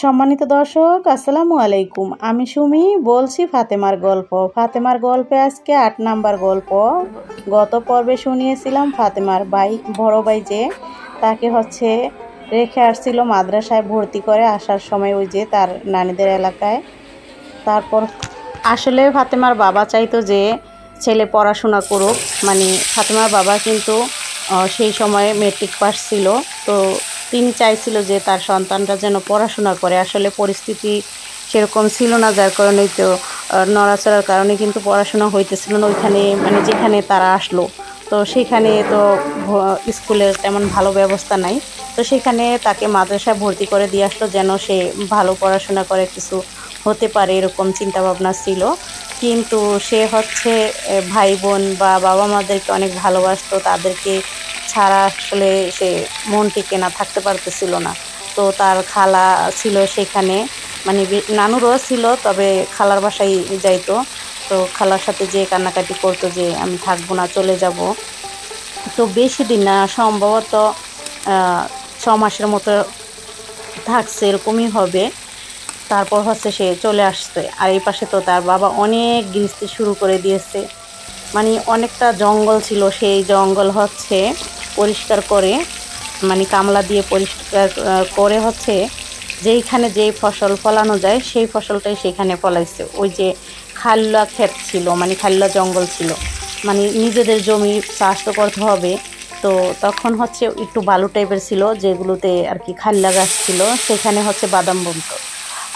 সম্মানিত দর্শক আসসালামু আলাইকুম। আমি সুমি বলছি ফাতেমার গল্প। ফাতেমার গল্পে আজকে ৮ নাম্বার গল্প। গত পর্বে শুনিয়েছিলাম ফাতেমার বড় ভাই যে তাকে রেখে আসছিল মাদ্রাসায় ভর্তি করে আসার সময় ওই যে তার নানিদের এলাকায়। তারপর আসলে ফাতেমার বাবা চাইতো যে ছেলে পড়াশোনা করুক, মানে ফাতেমার বাবা কিন্তু সেই সময়ে মেট্রিক পাস ছিল, তো তিনি চাইছিল যে তার সন্তানরা যেন পড়াশোনা করে। আসলে পরিস্থিতি সেরকম ছিল না, যার কারণে তো নড়াচড়ার কারণে কিন্তু পড়াশোনা হইতেছিল না ওইখানে, মানে যেখানে তারা আসলো। তো সেখানে তো স্কুলের তেমন ভালো ব্যবস্থা নাই, তো সেখানে তাকে মাদ্রাসায় ভর্তি করে দিয়ে আসলো যেন সে ভালো পড়াশোনা করে কিছু হতে পারে, এরকম চিন্তাভাবনা ছিল। কিন্তু সে ভাই বোন বা বাবা মাদেরকে অনেক ভালোবাসতো, তাদেরকে ছাড়া আসলে সে মন টিকে না থাকতে পারতেছিল না। তো তার খালা ছিল সেখানে, মানে নানুরও ছিল, তবে খালার বাসায় যাইতো। তো খালার সাথে যে কান্নাকাটি করতো যে আমি থাকবো না, চলে যাব। তো বেশি দিন না, সম্ভবত 6 মাসের মতো থাকছে, এরকমই হবে। তারপর সে চলে আসছে। আর এই পাশে তো তার বাবা অনেক গৃহস্থী শুরু করে দিয়েছে, মানে অনেকটা জঙ্গল ছিল, সেই জঙ্গল পরিষ্কার করে, মানে কামলা দিয়ে পরিষ্কার করে যেইখানে যেই ফসল ফলানো যায় সেই ফসলটাই সেখানে ফলাইছে। ওই যে খাল্লা ক্ষেত ছিল, মানে খাল্লা জঙ্গল ছিল, মানে নিজেদের জমি চাষ তো করতে হবে। তো তখন একটু বালু টাইপের ছিল, যেগুলোতে আর কি খাল্লা গাছ ছিল, সেখানে বাদাম বুনতো।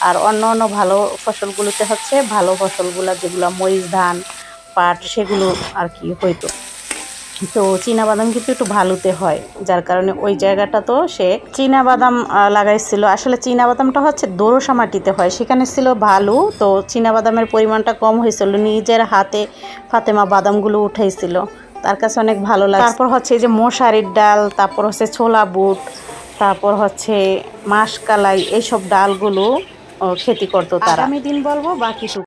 আর অন্য ভালো ফসলগুলোতে ভালো ফসলগুলো যেগুলো মরিচ, ধান, পাট, সেগুলো আর কি হইতো। তো চীনাবাদাম কিন্তু একটু ভালোতে হয়, যার কারণে ওই জায়গাটা তো সে চীনাবাদাম লাগাইছিল। আসলে চীনাবাদামটা দোরসা মাটিতে হয়, সেখানে ছিল ভালো। তো চীনাবাদামের পরিমাণটা কম হয়েছিল, নিজের হাতে ফাতেমা বাদামগুলো উঠাইছিল, তার কাছে অনেক ভালো লাগে। তারপর এই যে মশারির ডাল, তারপর ছোলা বুট, তারপর মাসকালাই, এইসব ডালগুলো খেতি করতো তারা। আমি দিন বলবো বাকিটুকু।